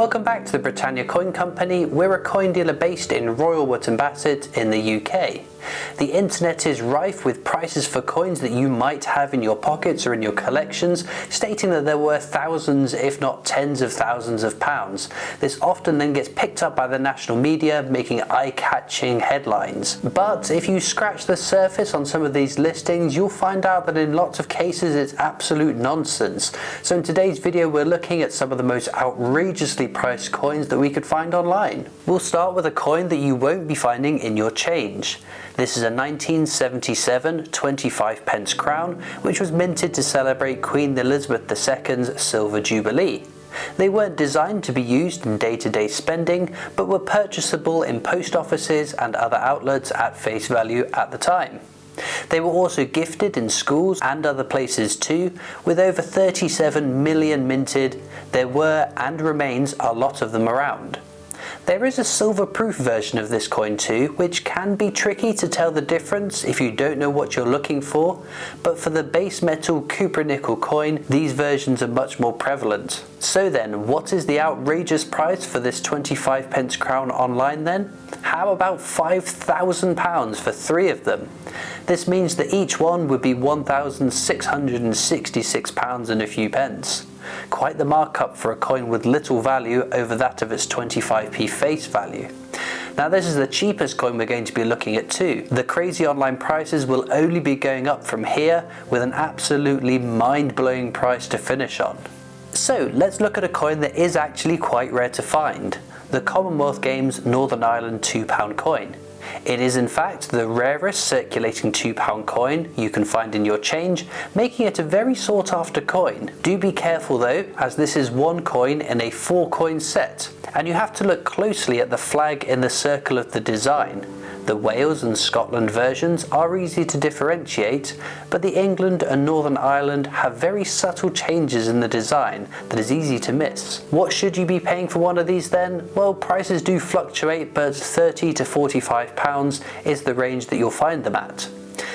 Welcome back to the Britannia Coin Company. We're a coin dealer based in Royal Wootton Bassett in the UK. The internet is rife with prices for coins that you might have in your pockets or in your collections, stating that they're worth thousands if not tens of thousands of pounds. This often then gets picked up by the national media, making eye-catching headlines. But if you scratch the surface on some of these listings, you'll find out that in lots of cases it's absolute nonsense. So in today's video we're looking at some of the most outrageously priced coins that we could find online. We'll start with a coin that you won't be finding in your change. This is a 1977 25 pence crown, which was minted to celebrate Queen Elizabeth II's Silver Jubilee. They weren't designed to be used in day-to-day spending, but were purchasable in post offices and other outlets at face value at the time. They were also gifted in schools and other places too. With over 37 million minted, there were and remains a lot of them around. There is a silver-proof version of this coin too, which can be tricky to tell the difference if you don't know what you're looking for, but for the base metal copper-nickel coin, these versions are much more prevalent. So then, what is the outrageous price for this 25 pence crown online then? How about £5,000 for 3 of them? This means that each one would be £1,666 and a few pence. Quite the markup for a coin with little value over that of its 25p face value. Now this is the cheapest coin we're going to be looking at too. The crazy online prices will only be going up from here, with an absolutely mind-blowing price to finish on. So let's look at a coin that is actually quite rare to find. The Commonwealth Games Northern Ireland £2 coin. It is in fact the rarest circulating £2 coin you can find in your change, making it a very sought after coin. Do be careful though, as this is one coin in a 4 coin set, and you have to look closely at the flag in the circle of the design. The Wales and Scotland versions are easy to differentiate, but the England and Northern Ireland have very subtle changes in the design that is easy to miss. What should you be paying for one of these then? Well, prices do fluctuate, but £30 to £45 is the range that you'll find them at.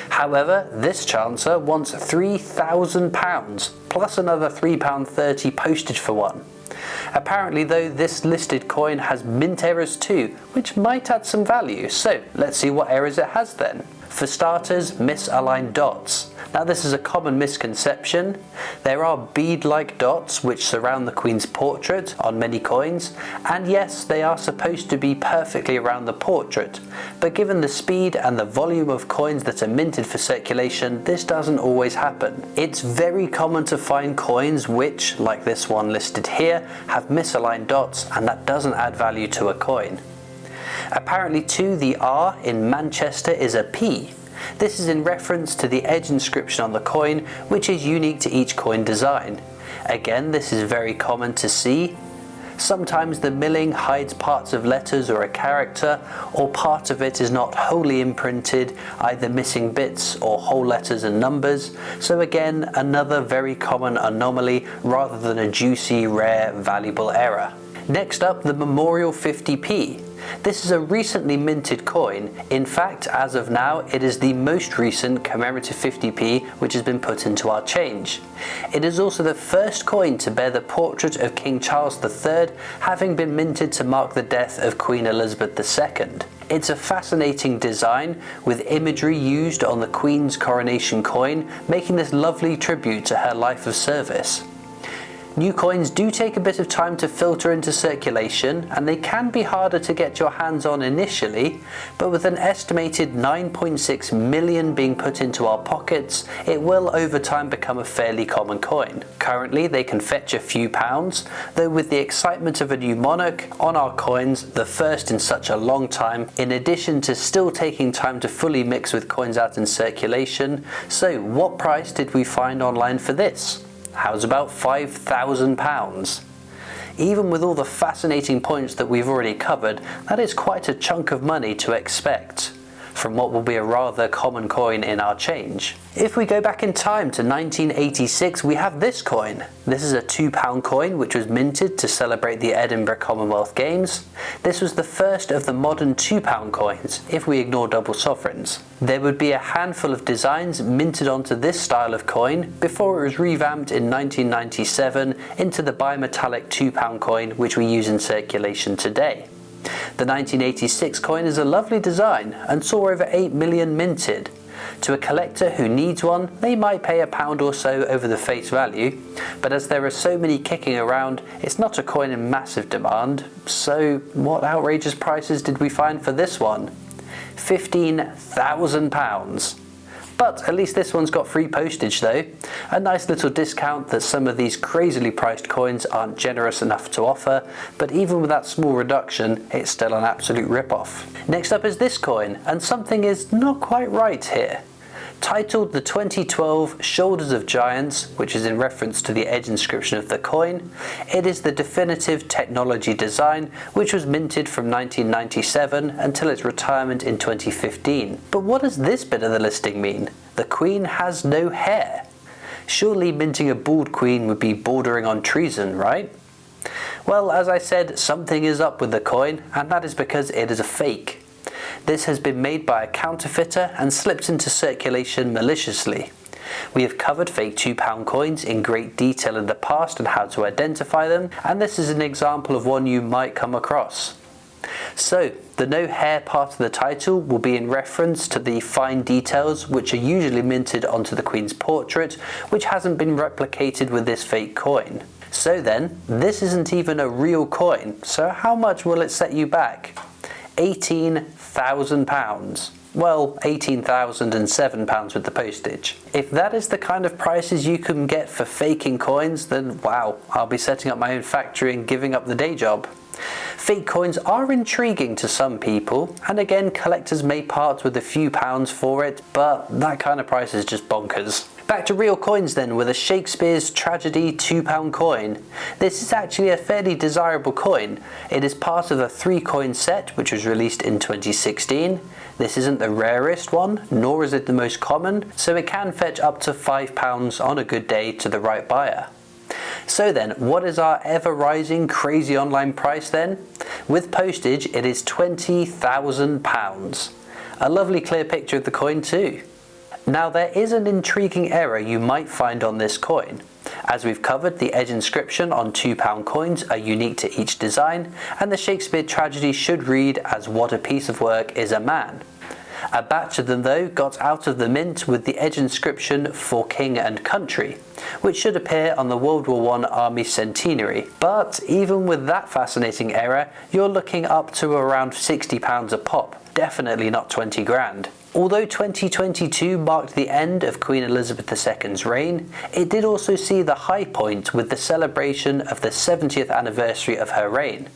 However, this chancer wants £3,000 plus another £3.30 postage for one. Apparently though, this listed coin has mint errors too, which might add some value, so let's see what errors it has then. For starters, misaligned dots. Now this is a common misconception. There are bead-like dots which surround the Queen's portrait on many coins, and yes, they are supposed to be perfectly around the portrait, but given the speed and the volume of coins that are minted for circulation, this doesn't always happen. It's very common to find coins which, like this one listed here, have misaligned dots, and that doesn't add value to a coin. Apparently too, the R in Manchester is a P. This is in reference to the edge inscription on the coin, which is unique to each coin design. Again, this is very common to see. Sometimes the milling hides parts of letters or a character, or part of it is not wholly imprinted, either missing bits or whole letters and numbers. So again, another very common anomaly rather than a juicy, rare, valuable error. Next up, the Memorial 50p. This is a recently minted coin. In fact, as of now, it is the most recent commemorative 50p which has been put into our change. It is also the first coin to bear the portrait of King Charles III, having been minted to mark the death of Queen Elizabeth II. It's a fascinating design, with imagery used on the Queen's coronation coin, making this lovely tribute to her life of service. New coins do take a bit of time to filter into circulation, and they can be harder to get your hands on initially, but with an estimated 9.6 million being put into our pockets, it will over time become a fairly common coin. Currently they can fetch a few pounds, though with the excitement of a new monarch on our coins, the first in such a long time, in addition to still taking time to fully mix with coins out in circulation. So what price did we find online for this? How's about £5,000? Even with all the fascinating points that we've already covered, that is quite a chunk of money to expect. from what will be a rather common coin in our change. If we go back in time to 1986, we have this coin. This is a £2 coin which was minted to celebrate the Edinburgh Commonwealth Games. This was the first of the modern £2 coins, if we ignore double sovereigns. There would be a handful of designs minted onto this style of coin before it was revamped in 1997 into the bimetallic £2 coin which we use in circulation today. The 1986 coin is a lovely design and saw over 8 million minted. To a collector who needs one, they might pay £1 or so over the face value, but as there are so many kicking around, it's not a coin in massive demand. So what outrageous prices did we find for this one? £15,000. But at least this one's got free postage though, a nice little discount that some of these crazily priced coins aren't generous enough to offer, but even with that small reduction, it's still an absolute rip-off. Next up is this coin, and something is not quite right here. Titled the 2012 Shoulders of Giants, which is in reference to the edge inscription of the coin, it is the definitive technology design which was minted from 1997 until its retirement in 2015. But what does this bit of the listing mean? The Queen has no hair. Surely minting a bald Queen would be bordering on treason, right? Well, as I said, something is up with the coin, and that is because it is a fake. This has been made by a counterfeiter and slipped into circulation maliciously. We have covered fake £2 coins in great detail in the past and how to identify them, and this is an example of one you might come across. So, the no hair part of the title will be in reference to the fine details which are usually minted onto the Queen's portrait, which hasn't been replicated with this fake coin. So then, this isn't even a real coin, so how much will it set you back? £18,000. Well, £18,007 with the postage. If that is the kind of prices you can get for faking coins, then wow, I'll be setting up my own factory and giving up the day job. Fake coins are intriguing to some people, and again, collectors may part with a few pounds for it, but that kind of price is just bonkers. Back to real coins then, with a Shakespeare's tragedy £2 coin. This is actually a fairly desirable coin. It is part of a 3-coin set which was released in 2016. This isn't the rarest one, nor is it the most common, so it can fetch up to £5 on a good day to the right buyer. So then, what is our ever-rising crazy online price then? With postage, it is £20,000. A lovely clear picture of the coin too. Now there is an intriguing error you might find on this coin. As we've covered, the edge inscription on £2 coins are unique to each design, and the Shakespeare tragedy should read as "What a piece of work is a man." A batch of them though got out of the mint with the edge inscription "For King and Country," which should appear on the World War I Army centenary. But even with that fascinating error, you're looking up to around £60 a pop, definitely not 20 grand. Although 2022 marked the end of Queen Elizabeth II's reign, it did also see the high point with the celebration of the 70th anniversary of her reign.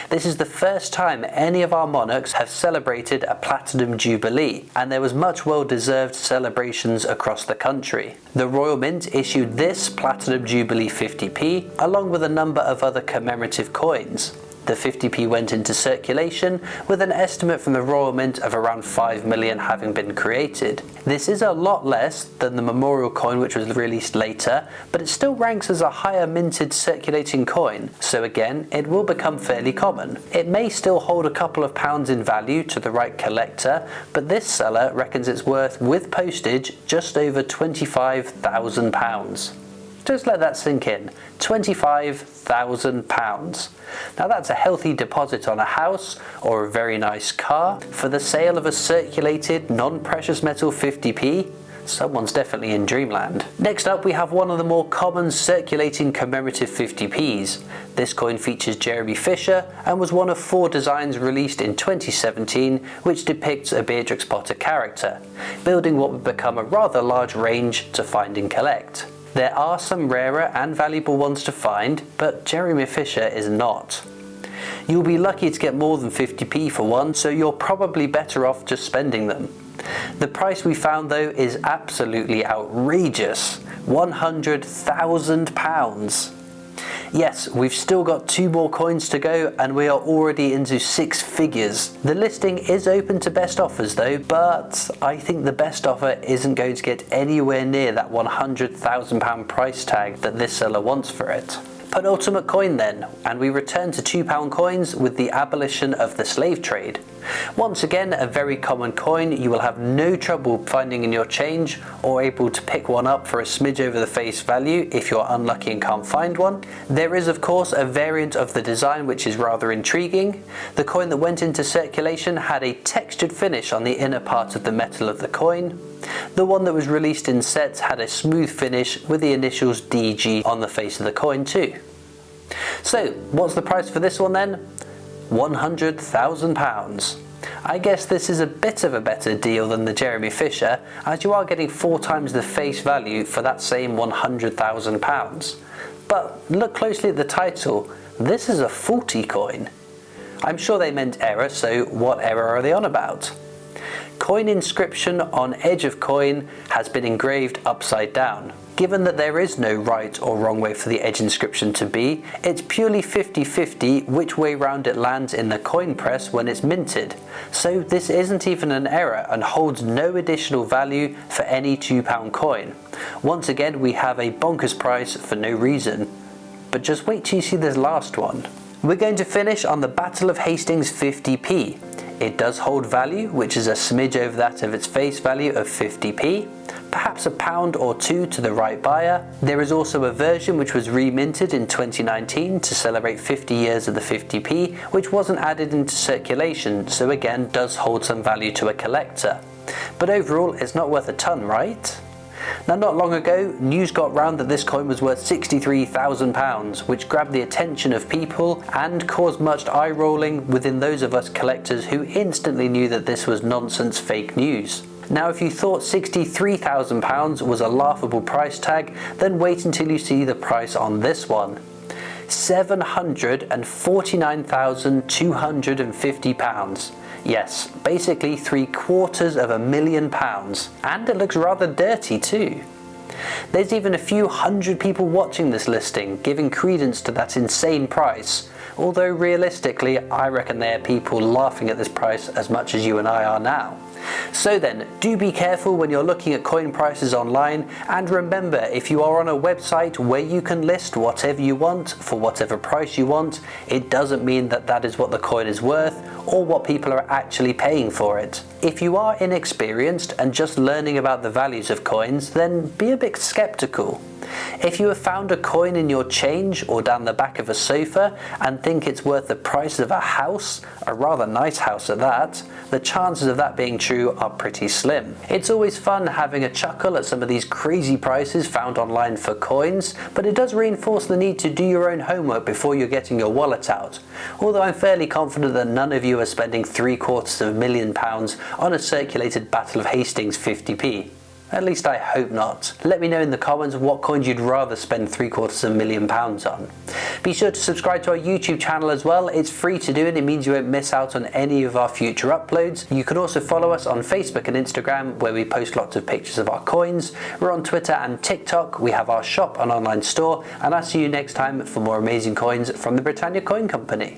This is the first time any of our monarchs have celebrated a Platinum Jubilee, and there was much well-deserved celebrations across the country. The Royal Mint issued this Platinum Jubilee 50p, along with a number of other commemorative coins. The 50p went into circulation with an estimate from the Royal Mint of around 5 million having been created. This is a lot less than the memorial coin which was released later, but it still ranks as a higher minted circulating coin, so again, it will become fairly common. It may still hold a couple of pounds in value to the right collector, but this seller reckons it's worth, with postage, just over £25,000. Just let that sink in. £25,000. Now that's a healthy deposit on a house or a very nice car. For the sale of a circulated non-precious metal 50p, someone's definitely in dreamland. Next up, we have one of the more common circulating commemorative 50p's. This coin features Jeremy Fisher and was one of 4 designs released in 2017 which depicts a Beatrix Potter character, building what would become a rather large range to find and collect. There are some rarer and valuable ones to find, but Jeremy Fisher is not. You'll be lucky to get more than 50p for one, so you're probably better off just spending them. The price we found though is absolutely outrageous, £100,000. Yes, we've still got 2 more coins to go and we are already into 6 figures. The listing is open to best offers though, but I think the best offer isn't going to get anywhere near that £100,000 price tag that this seller wants for it. Penultimate coin then, and we return to £2 coins with the abolition of the slave trade. Once again, a very common coin you will have no trouble finding in your change, or able to pick one up for a smidge over the face value if you're unlucky and can't find one. There is of course a variant of the design which is rather intriguing. The coin that went into circulation had a textured finish on the inner part of the metal of the coin. The one that was released in sets had a smooth finish with the initials DG on the face of the coin too. So what's the price for this one then? £100,000. I guess this is a bit of a better deal than the Jeremy Fisher, as you are getting 4 times the face value for that same £100,000. But look closely at the title, this is a faulty coin. I'm sure they meant error, so what error are they on about? Coin inscription on edge of coin has been engraved upside down. Given that there is no right or wrong way for the edge inscription to be, it's purely 50-50 which way round it lands in the coin press when it's minted. So this isn't even an error and holds no additional value for any £2 coin. Once again, we have a bonkers price for no reason. But just wait till you see this last one. We're going to finish on the Battle of Hastings 50p. It does hold value, which is a smidge over that of its face value of 50p, perhaps £1 or 2 to the right buyer. There is also a version which was reminted in 2019 to celebrate 50 years of the 50p, which wasn't added into circulation, so again does hold some value to a collector. But overall it's not worth a ton, right? Now, not long ago, news got round that this coin was worth £63,000, which grabbed the attention of people and caused much eye rolling within those of us collectors who instantly knew that this was nonsense fake news. Now, if you thought £63,000 was a laughable price tag, then wait until you see the price on this one. £749,250. Yes, basically £750,000, and it looks rather dirty too. There's even a few hundred people watching this listing, giving credence to that insane price, although realistically I reckon there are people laughing at this price as much as you and I are now. So then, do be careful when you're looking at coin prices online, and remember, if you are on a website where you can list whatever you want for whatever price you want, it doesn't mean that that is what the coin is worth or what people are actually paying for it. If you are inexperienced and just learning about the values of coins, then be a bit skeptical. If you have found a coin in your change or down the back of a sofa and think it's worth the price of a house, a rather nice house at that, the chances of that being true are pretty slim. It's always fun having a chuckle at some of these crazy prices found online for coins, but it does reinforce the need to do your own homework before you're getting your wallet out. Although I'm fairly confident that none of you are spending £750,000 on a circulated Battle of Hastings 50p. At least I hope not. Let me know in the comments what coins you'd rather spend £750,000 on. Be sure to subscribe to our YouTube channel as well. It's free to do and it means you won't miss out on any of our future uploads. You can also follow us on Facebook and Instagram where we post lots of pictures of our coins. We're on Twitter and TikTok. We have our shop and online store, and I'll see you next time for more amazing coins from the Britannia Coin Company.